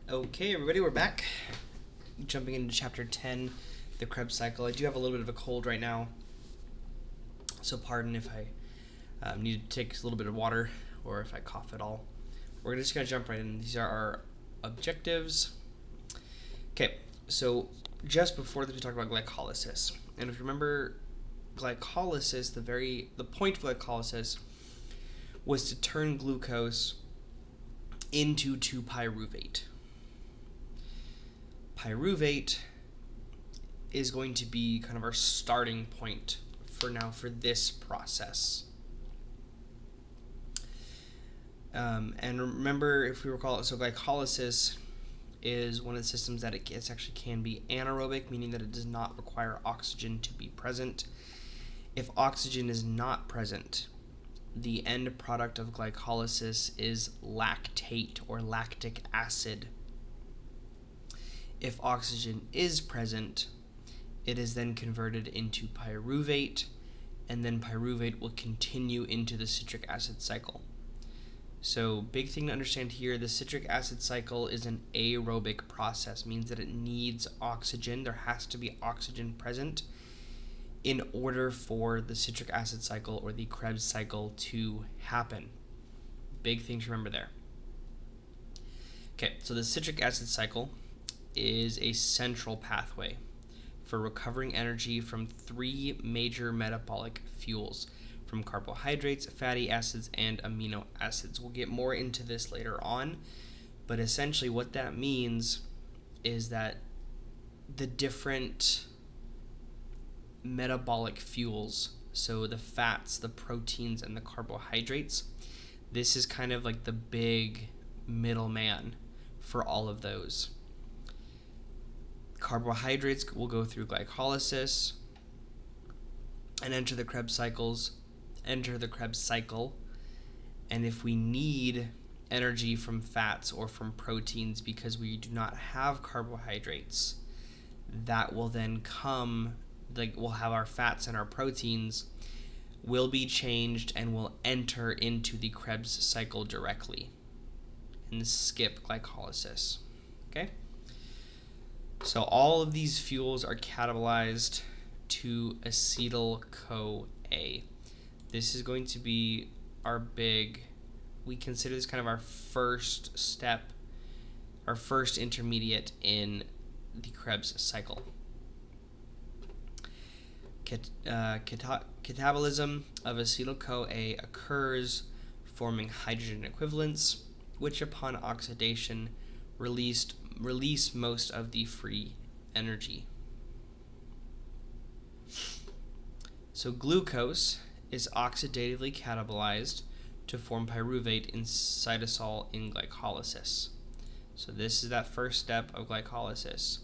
Okay, everybody, we're back. Jumping into chapter 10, the Krebs cycle. I do have a little bit of a cold right now, so pardon if I need to take a little bit of water or if I cough at all. We're just going to jump right in. These are our objectives. Okay, so just before this, we talked about glycolysis. And if you remember, glycolysis, the point of glycolysis was to turn glucose into 2-pyruvate. Pyruvate is going to be kind of our starting point for this process. And remember, if we recall, so glycolysis is one of the systems that it actually can be anaerobic, meaning that it does not require oxygen to be present. If oxygen is not present, the end product of glycolysis is lactate or lactic acid. If oxygen is present, it is then converted into pyruvate, and then pyruvate will continue into the citric acid cycle. So, big thing to understand here, the citric acid cycle is an aerobic process, means that it needs oxygen. There has to be oxygen present in order for the citric acid cycle or the Krebs cycle to happen. Big thing to remember there. Okay, so the citric acid cycle is a central pathway for recovering energy from 3 major metabolic fuels, from carbohydrates, fatty acids, and amino acids. We'll get more into this later on, but essentially what that means is that the different metabolic fuels, so the fats, the proteins, and the carbohydrates, this is kind of like the big middleman for all of those. Carbohydrates will go through glycolysis and enter the Krebs cycle, and if we need energy from fats or from proteins because we do not have carbohydrates, that will then come, we'll have our fats and our proteins will be changed and will enter into the Krebs cycle directly and skip glycolysis. Okay? So all of these fuels are catabolized to acetyl-CoA. This is going to be we consider this kind of our first step, our first intermediate in the Krebs cycle. Catabolism of acetyl-CoA occurs forming hydrogen equivalents, which upon oxidation release most of the free energy. So glucose is oxidatively catabolized to form pyruvate in cytosol in glycolysis. So this is that first step of glycolysis.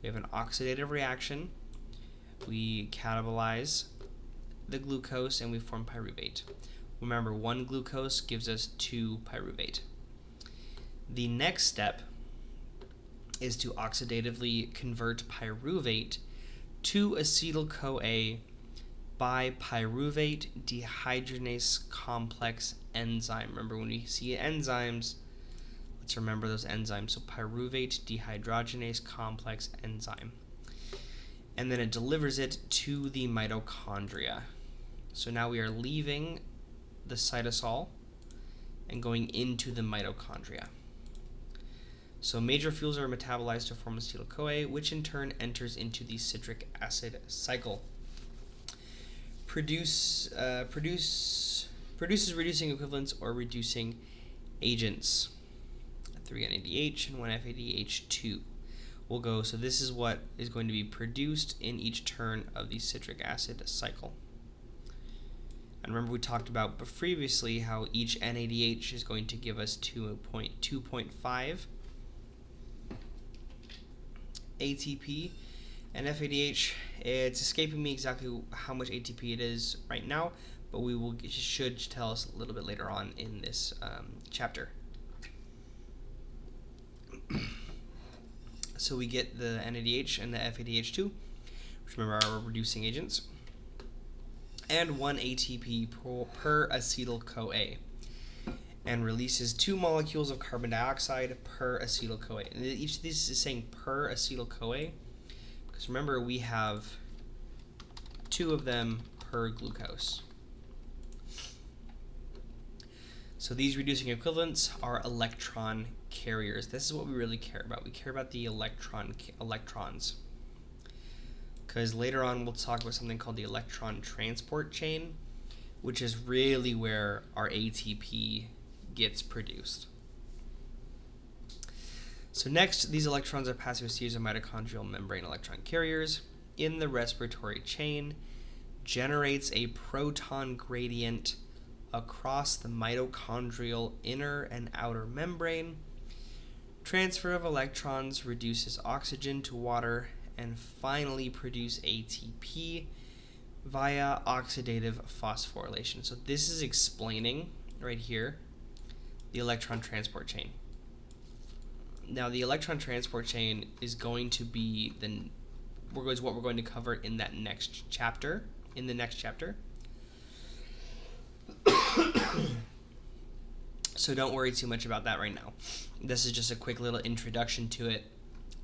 We have an oxidative reaction. We catabolize the glucose and we form pyruvate. Remember, 1 glucose gives us 2 pyruvate. The next step is to oxidatively convert pyruvate to acetyl-CoA by pyruvate dehydrogenase complex enzyme. Remember, when we see enzymes, let's remember those enzymes. So pyruvate dehydrogenase complex enzyme. And then it delivers it to the mitochondria. So now we are leaving the cytosol and going into the mitochondria. So major fuels are metabolized to form acetyl-CoA, which in turn enters into the citric acid cycle. Produces reducing equivalents or reducing agents. 3 NADH and 1 FADH2 will go. So this is what is going to be produced in each turn of the citric acid cycle. And remember, we talked about previously how each NADH is going to give us 2.5 ATP, and FADH, it's escaping me exactly how much ATP it is right now, but it should tell us a little bit later on in this chapter. So we get the NADH and the FADH2, which remember are reducing agents, and 1 ATP per acetyl-CoA. and releases 2 molecules of carbon dioxide per acetyl-CoA. And each of these is saying per acetyl-CoA because remember we have 2 of them per glucose. So these reducing equivalents are electron carriers. This is what we really care about. We care about the electrons. Because later on we'll talk about something called the electron transport chain, which is really where our ATP gets produced. So next, these electrons are passed through a series of mitochondrial membrane electron carriers in the respiratory chain, generates a proton gradient across the mitochondrial inner and outer membrane. Transfer of electrons reduces oxygen to water and finally produce ATP via oxidative phosphorylation. So this is explaining right here the electron transport chain. Now the electron transport chain is going to be what we're going to cover in that next chapter. So don't worry too much about that right now. This is just a quick little introduction to it,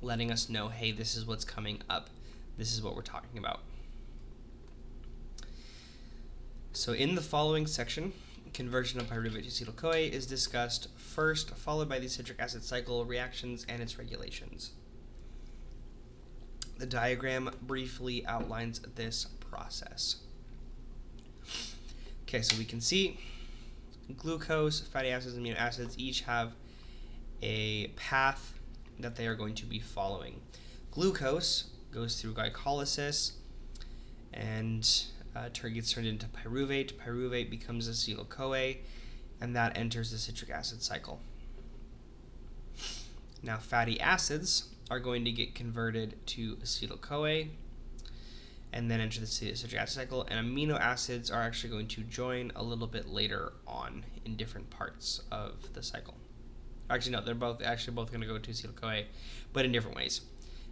letting us know, hey, this is what's coming up. This is what we're talking about. So in the following section, conversion of pyruvate to acetyl-CoA is discussed first, followed by the citric acid cycle reactions and its regulations. The diagram briefly outlines this process. Okay, so we can see glucose, fatty acids, and amino acids each have a path that they are going to be following. Glucose goes through glycolysis and gets turned into pyruvate. Pyruvate becomes acetyl-CoA, and that enters the citric acid cycle. Now, fatty acids are going to get converted to acetyl-CoA and then enter the citric acid cycle, and amino acids are actually going to join a little bit later on in different parts of the cycle. Actually, no, they're both going to go to acetyl-CoA, but in different ways.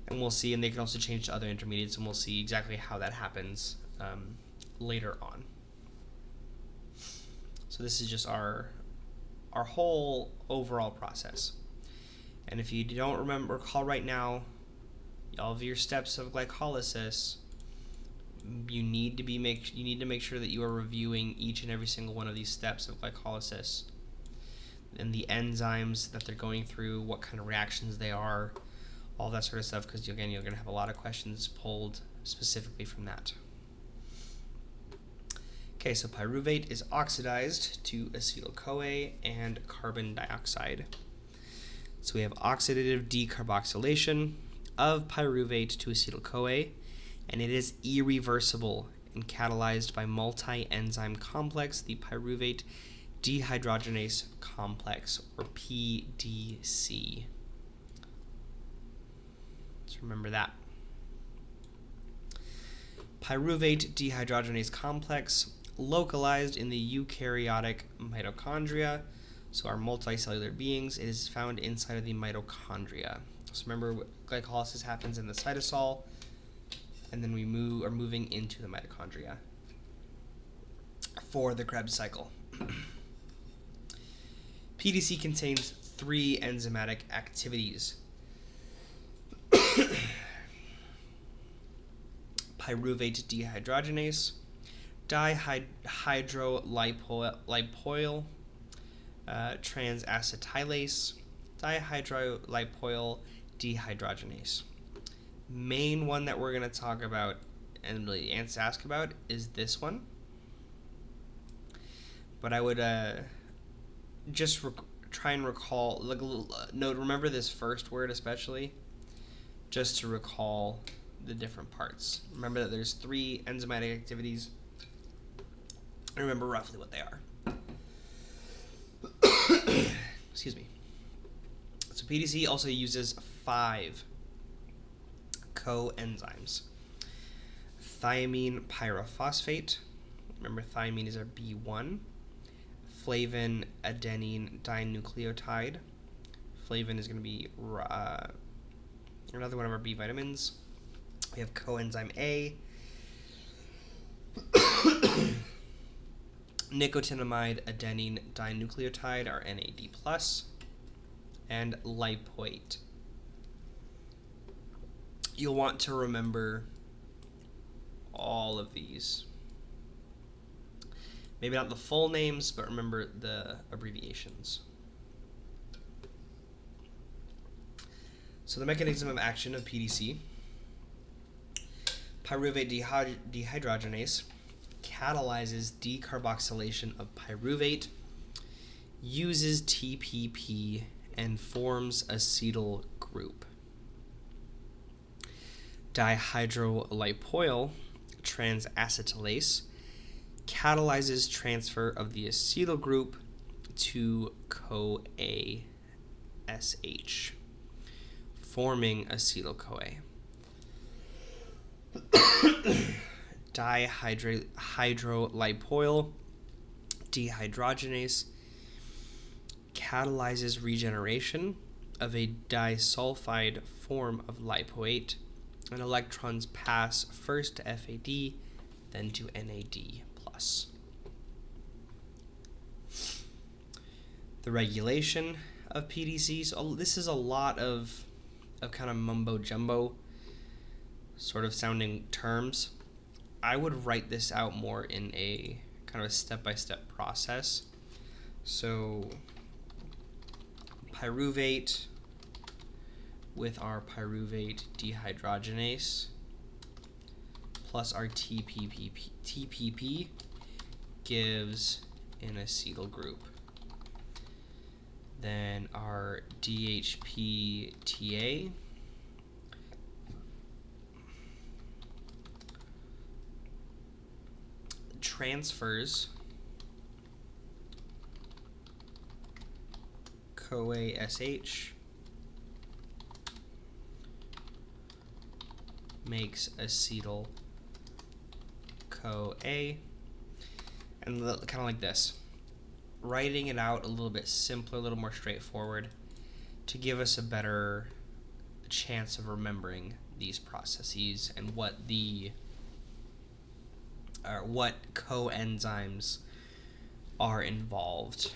And we'll see, and they can also change to other intermediates, and we'll see exactly how that happens later on. So this is just our whole overall process. And if you don't recall right now, all of your steps of glycolysis, you need to make sure that you are reviewing each and every single one of these steps of glycolysis and the enzymes that they're going through, what kind of reactions they are, all that sort of stuff, because again, you're going to have a lot of questions pulled specifically from that. Okay, so pyruvate is oxidized to acetyl-CoA and carbon dioxide. So we have oxidative decarboxylation of pyruvate to acetyl-CoA, and it is irreversible and catalyzed by multi-enzyme complex, the pyruvate dehydrogenase complex, or PDC. Let's remember that. Pyruvate dehydrogenase complex, localized in the eukaryotic mitochondria, so our multicellular beings, it is found inside of the mitochondria. So remember, glycolysis happens in the cytosol, and then we are moving into the mitochondria for the Krebs cycle. PDC contains 3 enzymatic activities. Pyruvate dehydrogenase, dihydrolipoyl transacetylase, dihydrolipoyl dehydrogenase. Main one that we're going to talk about and really ask about is this one. But I would just try and recall, remember this first word especially, just to recall the different parts. Remember that there's 3 enzymatic activities. Remember roughly what they are. Excuse me. So PDC also uses 5 coenzymes. Thiamine pyrophosphate. Remember, thiamine is our B1. Flavin adenine dinucleotide. Flavin is going to be another one of our B vitamins. We have coenzyme A. nicotinamide adenine dinucleotide, or NAD+, and lipoate. You'll want to remember all of these. Maybe not the full names, but remember the abbreviations. So the mechanism of action of PDC: pyruvate dehydrogenase catalyzes decarboxylation of pyruvate, uses TPP, and forms acetyl group. Dihydrolipoyl transacetylase catalyzes transfer of the acetyl group to CoA SH, forming acetyl-CoA. Dihydrolipoyl dehydrogenase catalyzes regeneration of a disulfide form of lipoate, and electrons pass first to FAD, then to NAD+. The regulation of PDC. So this is a lot of kind of mumbo-jumbo sort of sounding terms. I would write this out more in a kind of a step-by-step process. So pyruvate with our pyruvate dehydrogenase plus our TPP gives an acetyl group. Then our DHPTA transfers CoA SH, makes acetyl CoA, and kind of like this. Writing it out a little bit simpler, a little more straightforward, to give us a better chance of remembering these processes and what coenzymes are involved.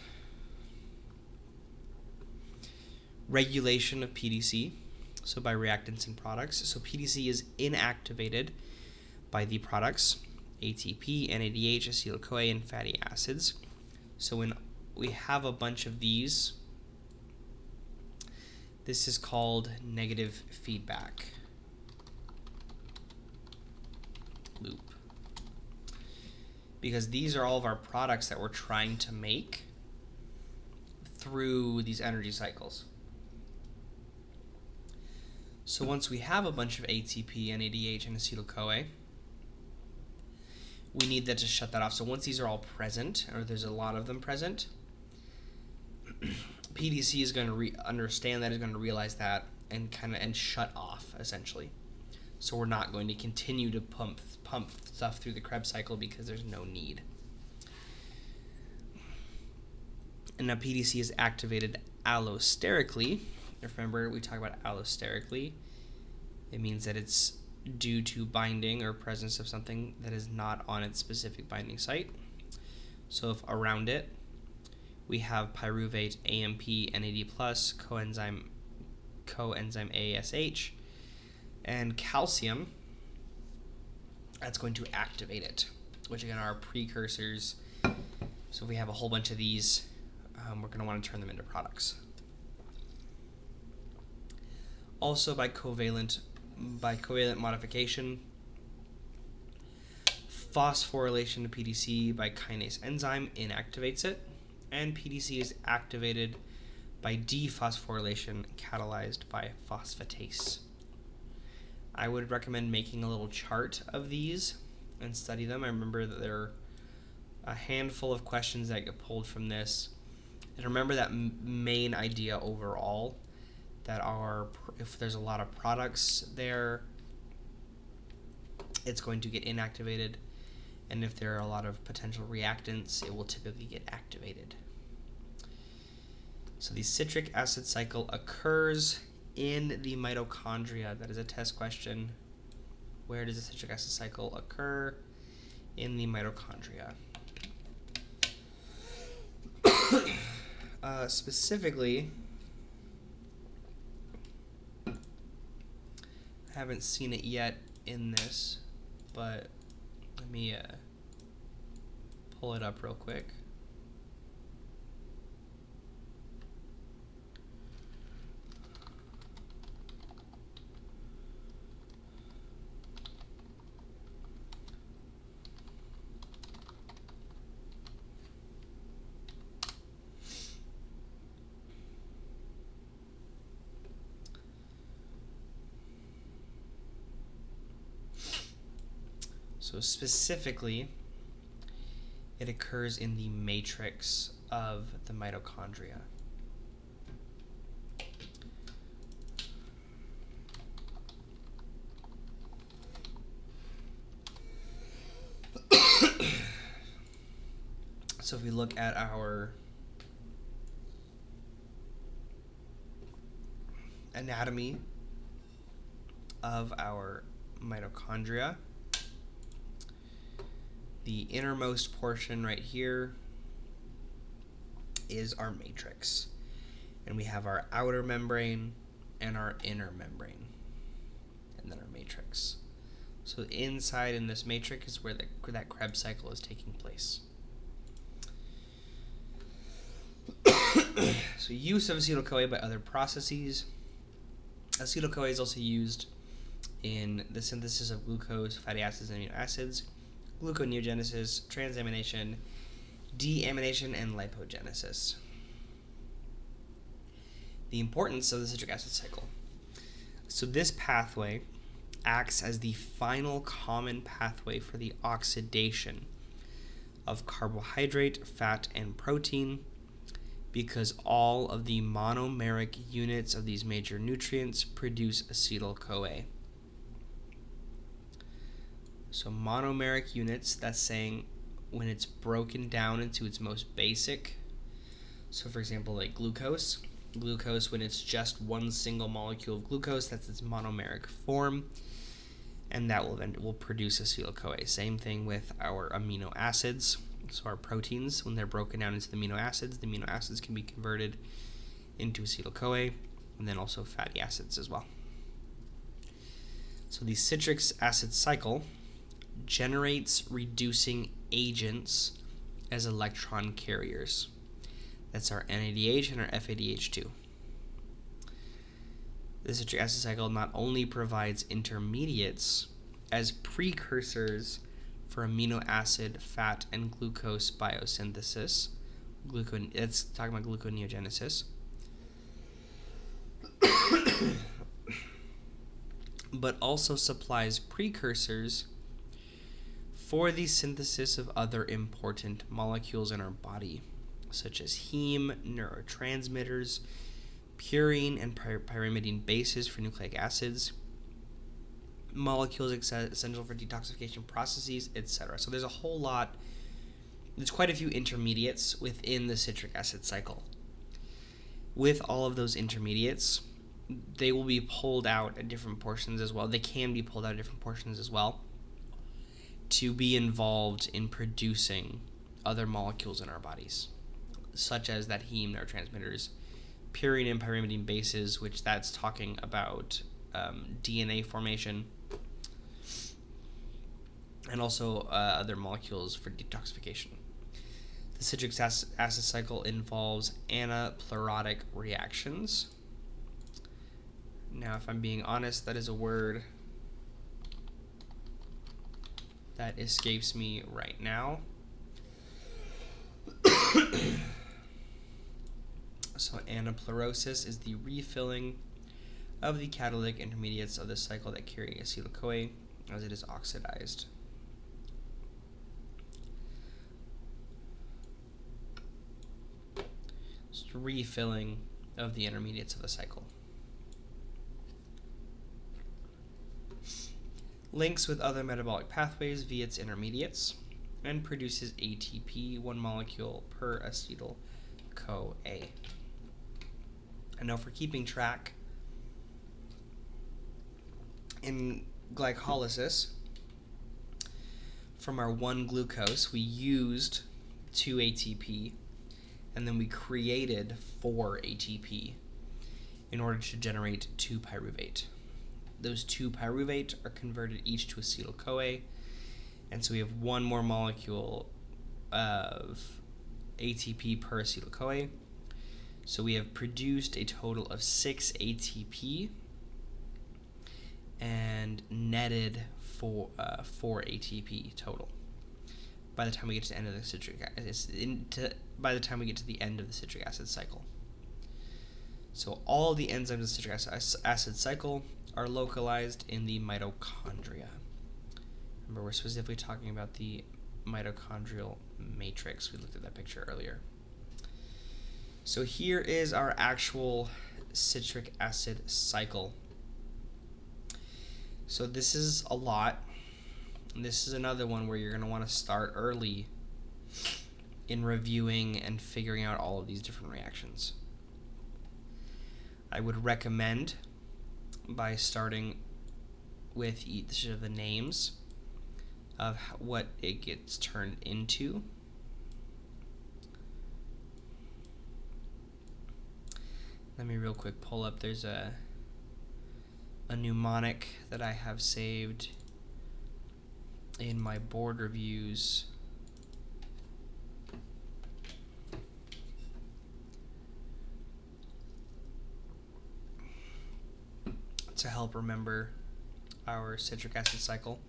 Regulation of PDC, so by reactants and products. So PDC is inactivated by the products ATP, NADH, acetyl-CoA, and fatty acids. So when we have a bunch of these, this is called negative feedback loop, because these are all of our products that we're trying to make through these energy cycles. So once we have a bunch of ATP, NADH, and acetyl-CoA, we need that to shut that off. So once these are all present, or there's a lot of them present, PDC is going to understand that, is going to realize that, and shut off essentially. So we're not going to continue to pump stuff through the Krebs cycle because there's no need. And now PDC is activated allosterically. If remember, we talk about allosterically. It means that it's due to binding or presence of something that is not on its specific binding site. So if around it we have pyruvate, AMP, NAD+, coenzyme ASH, and calcium, that's going to activate it, which again are precursors. So if we have a whole bunch of these, we're going to want to turn them into products. Also by covalent modification, phosphorylation of PDC by kinase enzyme inactivates it, and PDC is activated by dephosphorylation catalyzed by phosphatase. I would recommend making a little chart of these and study them. I remember that there are a handful of questions that get pulled from this, and remember that main idea overall, that if there's a lot of products there, it's going to get inactivated, and if there are a lot of potential reactants, it will typically get activated. So the citric acid cycle occurs in the mitochondria. That is a test question. Where does the citric acid cycle occur? In the mitochondria. Specifically, I haven't seen it yet in this, but let me pull it up real quick. So specifically, it occurs in the matrix of the mitochondria. So if we look at our anatomy of our mitochondria, the innermost portion right here is our matrix. And we have our outer membrane and our inner membrane, and then our matrix. So inside in this matrix is where that Krebs cycle is taking place. So use of acetyl-CoA by other processes. Acetyl-CoA is also used in the synthesis of glucose, fatty acids, and amino acids, gluconeogenesis, transamination, deamination, and lipogenesis. The importance of the citric acid cycle. So this pathway acts as the final common pathway for the oxidation of carbohydrate, fat, and protein, because all of the monomeric units of these major nutrients produce acetyl-CoA. So monomeric units, that's saying when it's broken down into its most basic. So for example, like glucose, when it's just one single molecule of glucose, that's its monomeric form, and that will produce acetyl-CoA. Same thing with our amino acids. So our proteins, when they're broken down into the amino acids can be converted into acetyl-CoA, and then also fatty acids as well. So the citric acid cycle generates reducing agents as electron carriers. That's our NADH and our FADH2. The citric acid cycle not only provides intermediates as precursors for amino acid, fat, and glucose biosynthesis. It's talking about gluconeogenesis. But also supplies precursors for the synthesis of other important molecules in our body, such as heme, neurotransmitters, purine and pyrimidine bases for nucleic acids, molecules essential for detoxification processes, etc. So there's quite a few intermediates within the citric acid cycle. With all of those intermediates, they will be pulled out at different portions as well. They can be pulled out at different portions as well to be involved in producing other molecules in our bodies, such as that heme, neurotransmitters, purine and pyrimidine bases, which that's talking about DNA formation, and also other molecules for detoxification. The citric acid cycle involves anaplerotic reactions. Now, if I'm being honest, that is a word that escapes me right now. So anaplerosis is the refilling of the catalytic intermediates of the cycle that carry acetyl-CoA as it is oxidized. Just refilling of the intermediates of the cycle. Links with other metabolic pathways via its intermediates and produces ATP, 1 molecule per acetyl-CoA. And now for keeping track, in glycolysis, from our 1 glucose, we used 2 ATP, and then we created 4 ATP in order to generate 2 pyruvate. Those 2 pyruvate are converted each to acetyl-CoA, and so we have 1 more molecule of ATP per acetyl-CoA. So we have produced a total of 6 ATP and netted 4 ATP total by the time we get to the end of the by the time we get to the end of the citric acid cycle. So all the enzymes of the citric acid cycle are localized in the mitochondria. Remember, we're specifically talking about the mitochondrial matrix. We looked at that picture earlier. So here is our actual citric acid cycle. So this is a lot. This is another one where you're going to want to start early in reviewing and figuring out all of these different reactions. I would recommend by starting with each of the names of what it gets turned into. Let me real quick pull up, there's a mnemonic that I have saved in my board reviews. To help remember our citric acid cycle.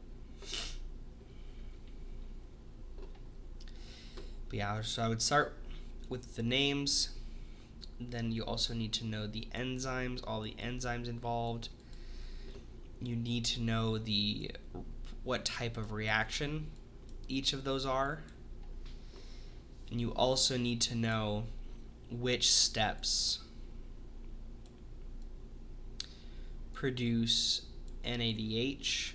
But yeah, so I would start with the names. Then you also need to know the enzymes, all the enzymes involved. You need to know what type of reaction each of those are. And you also need to know which steps produce NADH,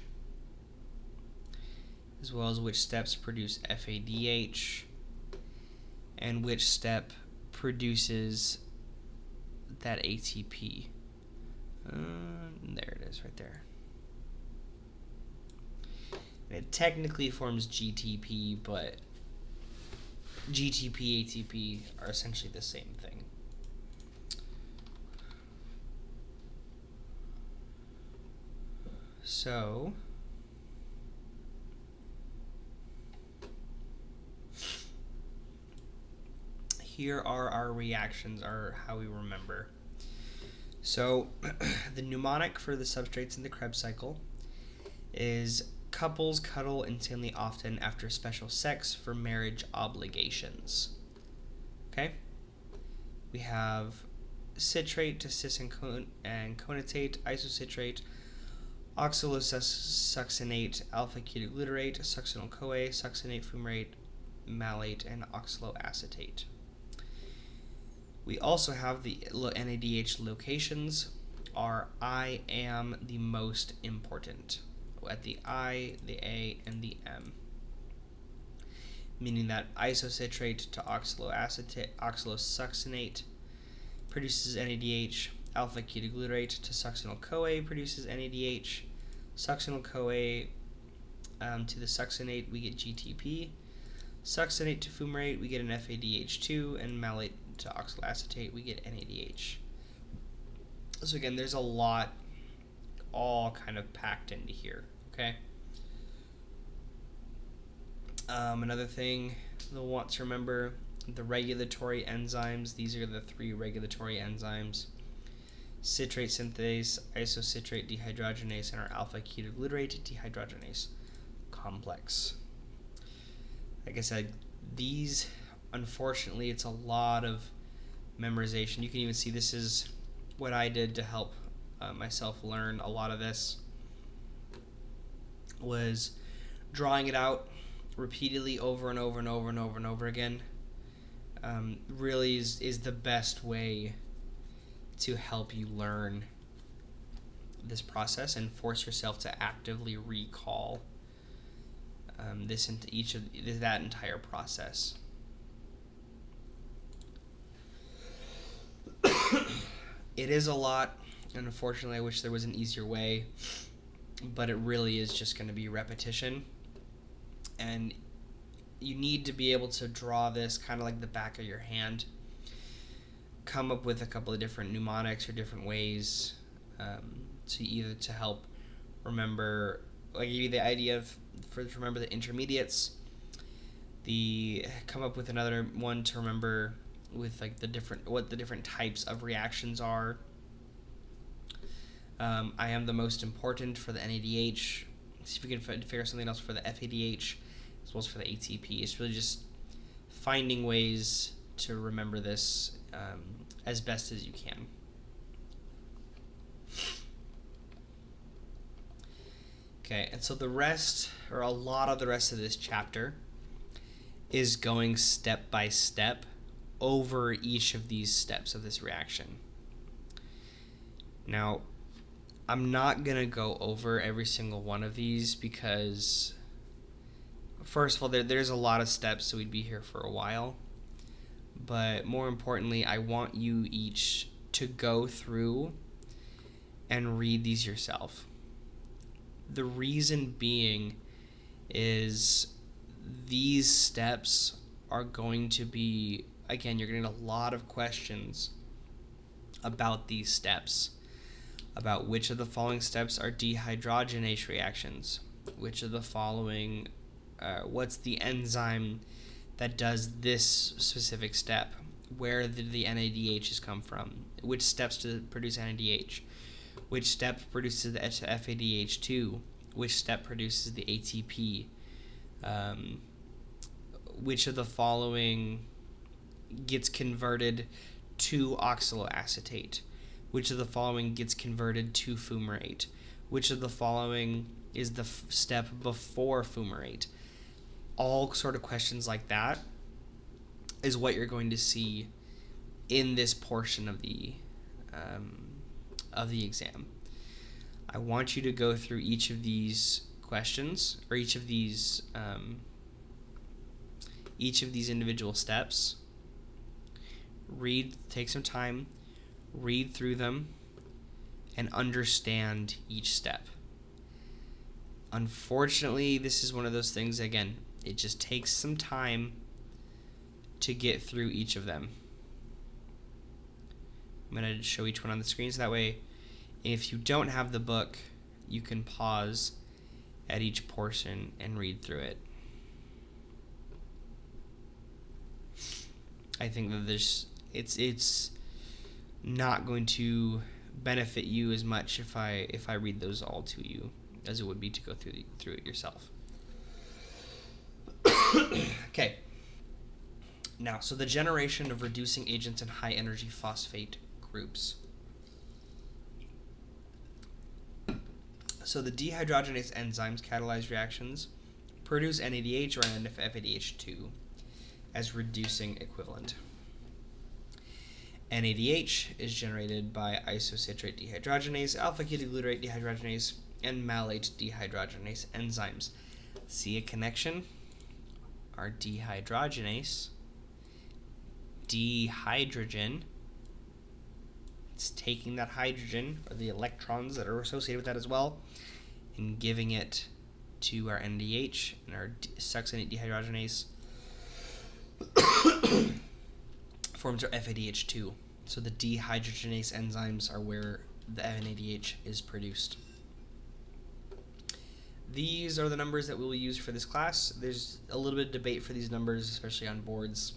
as well as which steps produce FADH, and which step produces that ATP. There it is right there. And it technically forms GTP, but GTP, ATP are essentially the same thing. So here are our reactions, or how we remember. So the mnemonic for the substrates in the Krebs cycle is couples cuddle insanely often after special sex for marriage obligations. Okay? We have citrate to cis and conatate, isocitrate, oxalosuccinate, alpha-ketoglutarate, succinyl-CoA, succinate, fumarate, malate, and oxaloacetate. We also have the NADH locations are I am the most important, at the I, the A, and the M. Meaning that isocitrate to oxalosuccinate produces NADH, alpha-ketoglutarate to succinyl-CoA produces NADH, succinyl-CoA to the succinate we get GTP, succinate to fumarate we get an FADH2, and malate to oxaloacetate we get NADH. So again, there's a lot all kind of packed into here, okay? Another thing you'll want to remember, the regulatory enzymes. These are the 3 regulatory enzymes: citrate synthase, isocitrate dehydrogenase, and our alpha-ketoglutarate dehydrogenase complex. Like I said, these, unfortunately, it's a lot of memorization. You can even see this is what I did to help myself learn a lot of this, was drawing it out repeatedly over and over and over and over and over again. Really is the best way to help you learn this process and force yourself to actively recall this into that entire process. It is a lot, and unfortunately I wish there was an easier way, but it really is just going to be repetition, and you need to be able to draw this kind of like the back of your hand. come up with a couple of different mnemonics or different ways to help remember, like give you the idea of to remember the intermediates. Come up with another one to remember with like what the different types of reactions are. I am the most important for the NADH. See if we can figure something else for the FADH as well as for the ATP. It's really just finding ways to remember this as best as you can. Okay, and so the rest, or a lot of the rest of this chapter, is going step by step over each of these steps of this reaction. Now, I'm not going to go over every single one of these because, first of all, there's a lot of steps, so we'd be here for a while. But more importantly, I want you each to go through and read these yourself. The reason being is these steps are going to be, again, you're going to get a lot of questions about these steps, about which of the following steps are dehydrogenase reactions, which of the following, what's the enzyme that does this specific step, where did the NADHs come from, which steps to produce NADH, which step produces the FADH2, which step produces the ATP, which of the following gets converted to oxaloacetate, which of the following gets converted to fumarate, which of the following is the step before fumarate. All sort of questions like that is what you're going to see in this portion of the exam. I want you to go through each of these questions, or each of these individual steps. Take some time, read through them, and understand each step. Unfortunately, this is one of those things, again, it just takes some time to get through each of them. I'm going to show each one on the screen so that way if you don't have the book, you can pause at each portion and read through it. I think that it's not going to benefit you as much if I read those all to you as it would be to go through it yourself. Okay. Now, so the generation of reducing agents in high energy phosphate groups. So the dehydrogenase enzymes catalyze reactions, produce NADH or FADH2 as reducing equivalent. NADH is generated by isocitrate dehydrogenase, alpha-ketoglutarate dehydrogenase, and malate dehydrogenase enzymes. See a connection? Our dehydrogenase, dehydrogen, it's taking that hydrogen, or the electrons that are associated with that as well, and giving it to our NADH, and our succinate dehydrogenase forms our FADH2. So the dehydrogenase enzymes are where the NADH is produced. These are the numbers that we will use for this class. There's a little bit of debate for these numbers, especially on boards.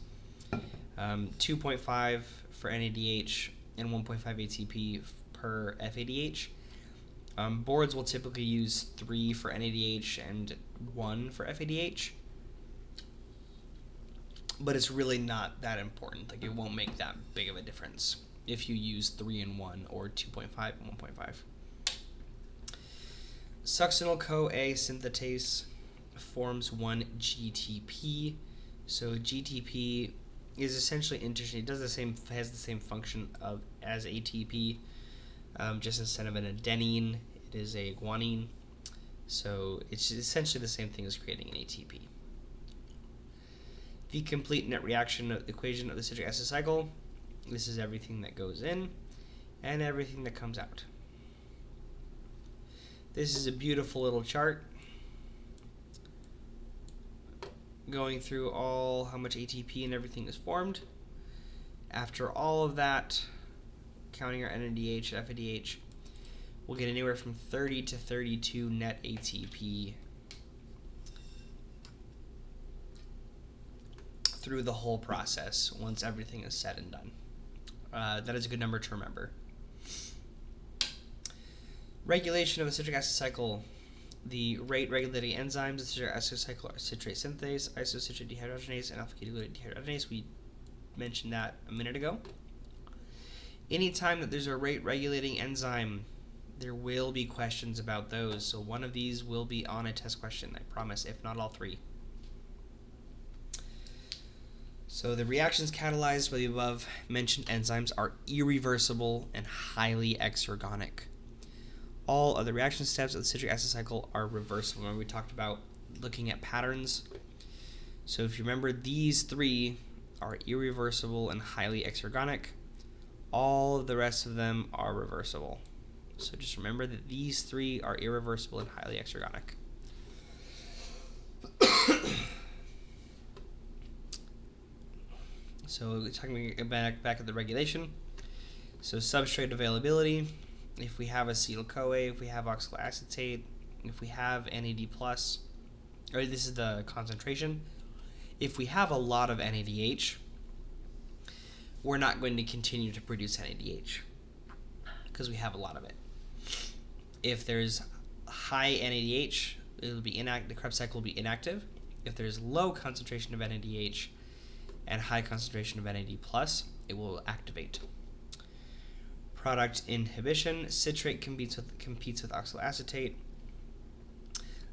2.5 for NADH and 1.5 ATP per FADH. Boards will typically use 3 for NADH and 1 for FADH. But it's really not that important. Like, it won't make that big of a difference if you use 3 and 1 or 2.5 and 1.5. Succinyl-CoA synthetase forms 1 GTP. So GTP is essentially interesting. It has the same function as ATP, just instead of an adenine, it is a guanine. So it's essentially the same thing as creating an ATP. The complete net reaction equation of the citric acid cycle. This is everything that goes in and everything that comes out. This is a beautiful little chart going through how much ATP and everything is formed. After all of that, counting our NADH, FADH, we'll get anywhere from 30 to 32 net ATP through the whole process once everything is said and done. That is a good number to remember. Regulation of the citric acid cycle. The rate regulating enzymes of the citric acid cycle are citrate synthase, isocitrate dehydrogenase, and alpha-ketoglutarate dehydrogenase. We mentioned that a minute ago. Anytime that there's a rate regulating enzyme, there will be questions about those. So one of these will be on a test question, I promise, if not all three. So the reactions catalyzed by the above mentioned enzymes are irreversible and highly exergonic. All other reaction steps of the citric acid cycle are reversible. Remember we talked about looking at patterns. So if you remember, these three are irreversible and highly exergonic. All of the rest of them are reversible. So just remember that these three are irreversible and highly exergonic. So talking back at the regulation. So substrate availability. If we have acetyl-CoA, if we have oxaloacetate, if we have NAD+, or this is the concentration. If we have a lot of NADH, we're not going to continue to produce NADH because we have a lot of it. If there's high NADH, it'll be inactive. The Krebs cycle will be inactive. If there's low concentration of NADH and high concentration of NAD+, it will activate. Product inhibition. Citrate competes with oxaloacetate.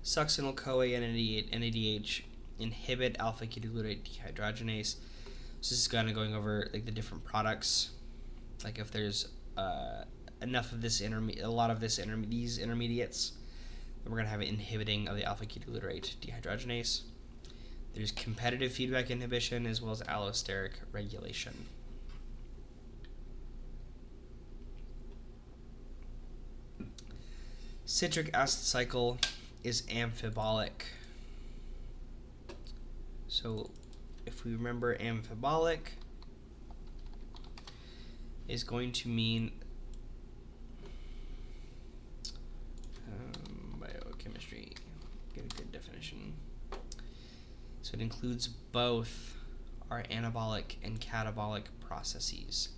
Succinyl-CoA and NADH inhibit alpha-ketoglutarate dehydrogenase. So this is kind of going over like the different products. Like if there's enough of this these intermediates, then we're going to have an inhibiting of the alpha-ketoglutarate dehydrogenase. There's competitive feedback inhibition as well as allosteric regulation. Citric acid cycle is amphibolic. So if we remember, amphibolic is going to mean biochemistry. Get a good definition. So it includes both our anabolic and catabolic processes.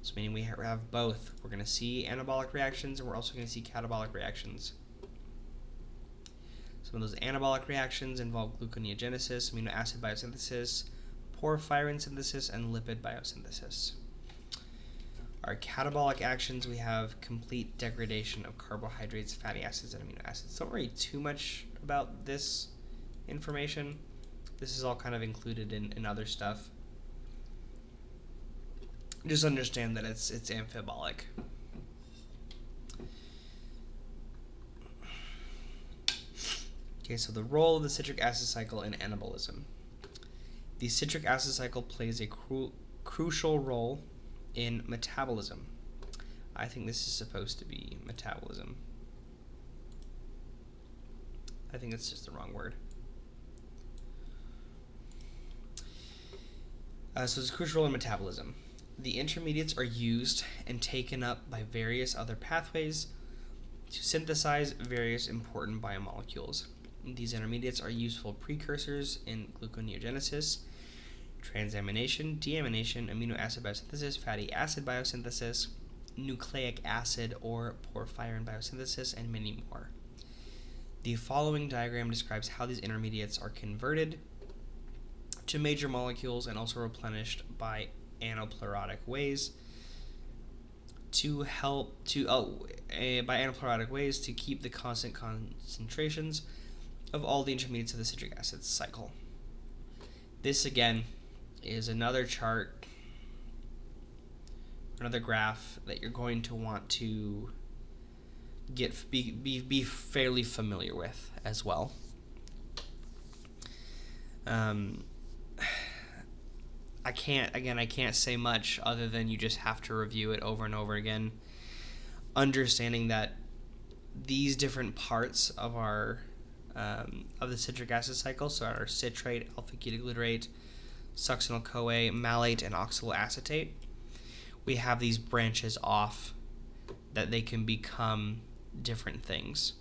So meaning we have both. We're going to see anabolic reactions and we're also going to see catabolic reactions. Some of those anabolic reactions involve gluconeogenesis, amino acid biosynthesis, porphyrin synthesis, and lipid biosynthesis. Our catabolic actions, we have complete degradation of carbohydrates, fatty acids, and amino acids. Don't worry too much about this information. This is all kind of included in other stuff. Just understand that it's amphibolic. Okay, so the role of the citric acid cycle in anabolism. The citric acid cycle plays a crucial role in metabolism. I think this is supposed to be metabolism. I think that's just the wrong word. So it's a crucial role in metabolism. The intermediates are used and taken up by various other pathways to synthesize various important biomolecules. These intermediates are useful precursors in gluconeogenesis, transamination, deamination, amino acid biosynthesis, fatty acid biosynthesis, nucleic acid or porphyrin biosynthesis, and many more. The following diagram describes how these intermediates are converted to major molecules and also replenished by anaplerotic ways to keep the constant concentrations of all the intermediates of the citric acid cycle. This again is another chart, another graph that you're going to want to be fairly familiar with as well. I can't say much other than you just have to review it over and over again, understanding that these different parts of our of the citric acid cycle, so our citrate, alpha-ketoglutarate, succinyl-CoA, malate, and oxaloacetate. We have these branches off that they can become different things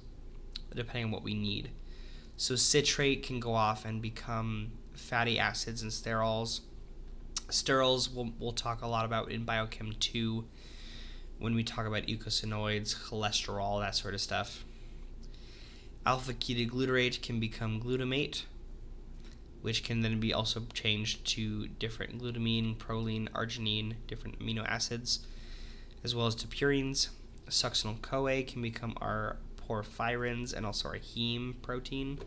depending on what we need. So citrate can go off and become fatty acids and sterols. Sterols we'll talk a lot about in Biochem 2 when we talk about eicosanoids, cholesterol, that sort of stuff. Alpha-ketoglutarate can become glutamate, which can then be also changed to different glutamine, proline, arginine, different amino acids, as well as to purines. Succinyl-CoA can become our porphyrins and also our heme protein.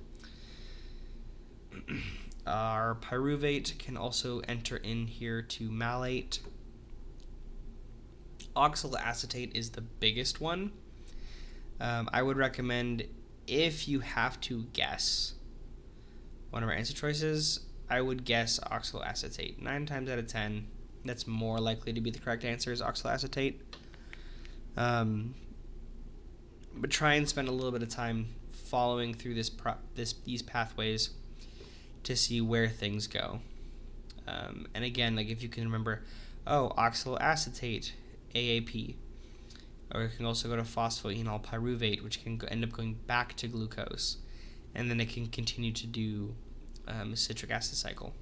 Our pyruvate can also enter in here to malate. Oxaloacetate is the biggest one. I would recommend, if you have to guess one of our answer choices, I would guess oxaloacetate. 9 times out of 10, that's more likely to be the correct answer, is oxaloacetate. But try and spend a little bit of time following through these pathways to see where things go. And again, like if you can remember, oxaloacetate, AAP. Or it can also go to phosphoenol pyruvate, which can end up going back to glucose. And then it can continue to do citric acid cycle.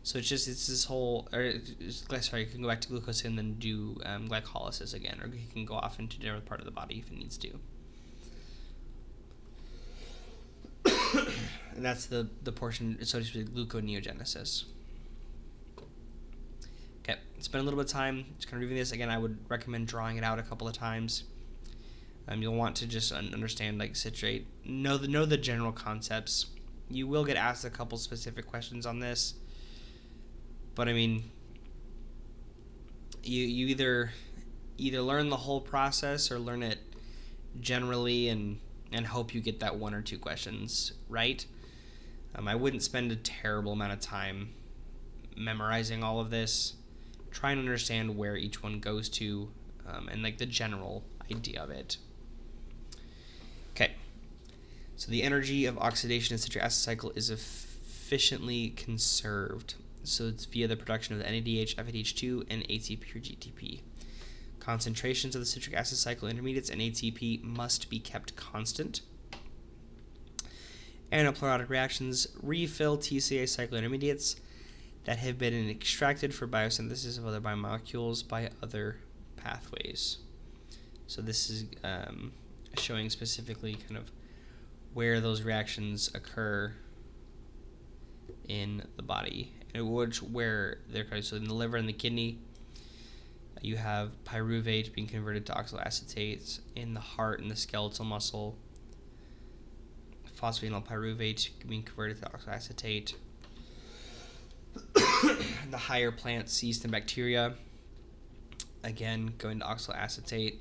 So it's this whole, it can go back to glucose and then do glycolysis again, or it can go off into a different part of the body if it needs to. And that's the portion associated with gluconeogenesis. Okay, spend a little bit of time just kind of reviewing this. Again, I would recommend drawing it out a couple of times. You'll want to just understand like citrate, know the general concepts. You will get asked a couple specific questions on this, but I mean, you either learn the whole process or learn it generally and hope you get that 1 or 2 questions right. I wouldn't spend a terrible amount of time memorizing all of this. Try and understand where each one goes to, and like the general idea of it. Okay, so the energy of oxidation in citric acid cycle is efficiently conserved. So it's via the production of the NADH, FADH2, and ATP or GTP. Concentrations of the citric acid cycle intermediates and ATP must be kept constant. Anaplerotic reactions refill TCA cycle intermediates that have been extracted for biosynthesis of other biomolecules by other pathways. So this is showing specifically kind of where those reactions occur in the body, and where they're occurring. So in the liver and the kidney, you have pyruvate being converted to oxaloacetate. In the heart and the skeletal muscle, phosphoenol pyruvate being converted to oxaloacetate. The higher plants, yeast and bacteria, again going to oxaloacetate.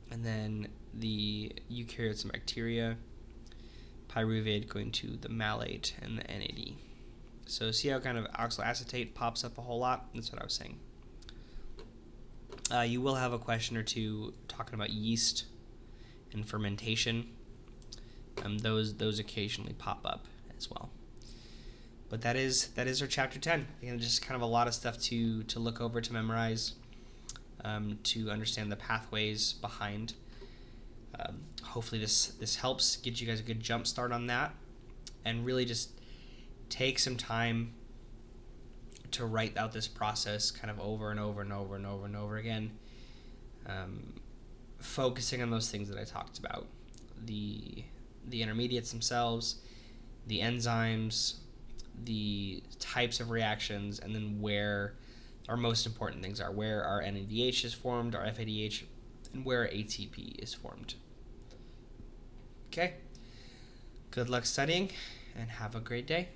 And then the eukaryotes and bacteria, pyruvate going to the malate and the NAD. So see how kind of oxaloacetate pops up a whole lot? That's what I was saying. You will have a question or two talking about yeast and fermentation. Those occasionally pop up as well. But that is our chapter 10. Again, just kind of a lot of stuff to look over, to memorize, to understand the pathways behind. Hopefully this helps get you guys a good jump start on that, and really just take some time to write out this process kind of over and over and over and over and over again, focusing on those things that I talked about, the intermediates themselves, the enzymes, the types of reactions, and then where our most important things are, where our NADH is formed, our FADH, and where our ATP is formed. Okay, good luck studying, and have a great day.